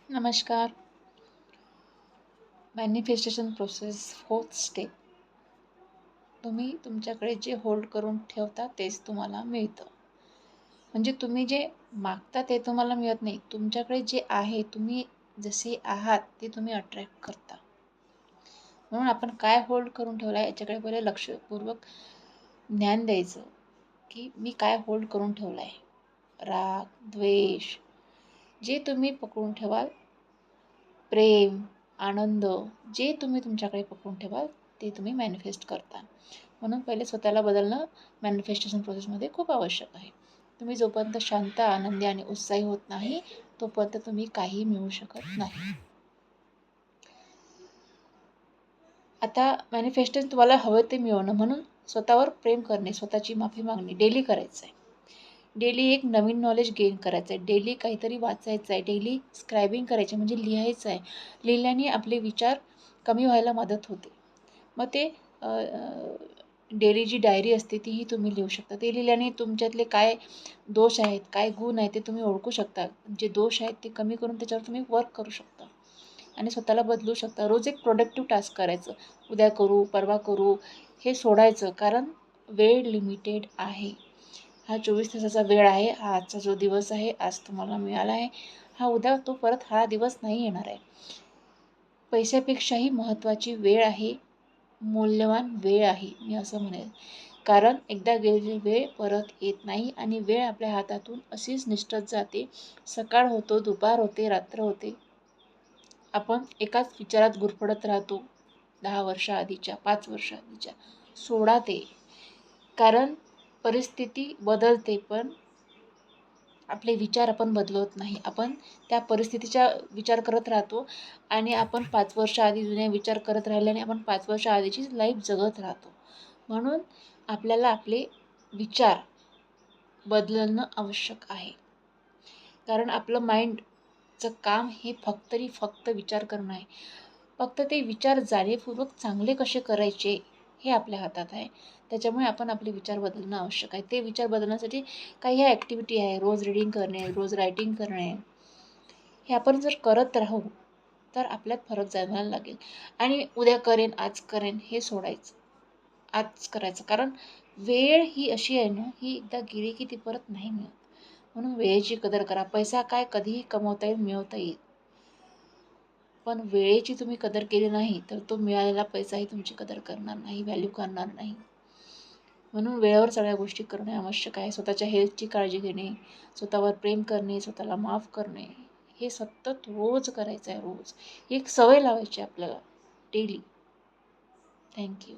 नमस्कार. Manifestation process 4th step. तुम्ही तुमच्याकडे जे होल्ड करून ठेवता तेच तुम्हाला मिळतं. म्हणजे तुम्ही जे मागता ते तुम्हाला मिळत नाही. तुमच्याकडे जे आहे, तुम्ही जसे आहात ते तुम्ही अट्रॅक्ट करता. म्हणून आपण काय होल्ड करून ठेवलं आहे याच्याकडे पहिले लक्षपूर्वक ज्ञान द्यायचं, की मी काय होल्ड करून ठेवलं आहे. राग, द्वेष जे तुम्ही पकडून ठेवाल, प्रेम, आनंद जे तुम्ही तुमच्याकडे पकडून ठेवाल ते तुम्ही मॅनिफेस्ट करता. म्हणून पहिले स्वतःला बदलणं मॅनिफेस्टेशन प्रोसेसमध्ये खूप आवश्यक आहे. तुम्ही जोपर्यंत शांत, आनंदी आणि उत्साही होत नाही तोपर्यंत तुम्ही काही मिळवू शकत नाही. आता मॅनिफेस्टेशन तुम्हाला हवं ते मिळवणं म्हणून स्वतःवर प्रेम करणे, स्वतःची माफी मागणे डेली करायचं आहे. डेली एक नवीन नॉलेज गेन करायचं आहे. डेली काहीतरी वाचायचं आहे. डेली स्क्रायबिंग करायचे म्हणजे लिहायचं आहे. लिहिल्याने आपले विचार कमी व्हायला मदत होते. मग ते डेली जी डायरी असते तीही तुम्ही लिहू शकता. ते लिहिल्याने तुमच्यातले काय दोष आहेत, काय गुण आहेत ते तुम्ही ओळखू शकता. जे दोष आहेत ते कमी करून त्याच्यावर तुम्ही वर्क करू शकता आणि स्वतःला बदलू शकता. रोज एक प्रोडक्टिव्ह टास्क करायचं. उद्या करू, परवा करू हे सोडायचं, कारण वेळ लिमिटेड आहे. हा 24 तासाचा वेळ आहे. हा आजचा जो दिवस आहे, आज तुम्हाला मिळाला आहे. हा उद्या तो परत हा दिवस नाही येणार आहे. पैशापेक्षाही महत्त्वाची वेळ आहे, मौल्यवान वेळ आहे मी असं म्हणेल. कारण एकदा गेलेली वेळ परत येत नाही आणि वेळ आपल्या हातातून अशीच निसटत जाते. सकाळ होतो, दुपार होते, रात्र होते. आपण एकाच विचारात गुरफटत राहतो. 10 वर्षाआधीच्या, 5 वर्षाआधीच्या. सोडा ते. कारण परिस्थिती बदलते पण आपले विचार आपण बदलत नाही. आपण त्या परिस्थितीचा विचार करत राहतो आणि आपण 5 वर्ष आधी जुने विचार करत राहिल्याने आपण 5 वर्ष आधीचीच लाईफ जगत राहतो. म्हणून आपल्याला आपले विचार बदलणं आवश्यक आहे. कारण आपलं माइंडचं काम हे फक्त विचार करणं आहे. फक्त ते विचार जाणीवपूर्वक चांगले कसे करायचे हे आपल्या हातात आहे. त्याच्यामुळे आपण आपले विचार बदलणं आवश्यक आहे. ते विचार बदलण्यासाठी काही ह्या ॲक्टिव्हिटी आहे. रोज रीडिंग करणे, रोज रायटिंग करणे. हे आपण जर करत राहू तर आपल्यात फरक जाणवायला लागेल. आणि उद्या करेन, आज करेन हे सोडायचं. आज करायचं. कारण वेळ ही अशी आहे ना, ही एकदा गेली की ती परत नाही मिळत. म्हणून वेळेची कदर करा. पैसा काय कधीही कमवता येईल, मिळवता येईल. पण वेळेची तुम्ही कदर केली नाही तर तो मिळालेला पैसाही तुमची कदर करणार नाही, व्हॅल्यू करणार नाही. म्हणून वेळेवर सगळ्या गोष्टी करणे आवश्यक आहे. स्वतःच्या हेल्थची काळजी घेणे, स्वतःवर प्रेम करणे, स्वतःला माफ करणे हे सतत रोज करायचं आहे. रोज ही एक सवय लावायची आपल्याला डेली. थँक्यू.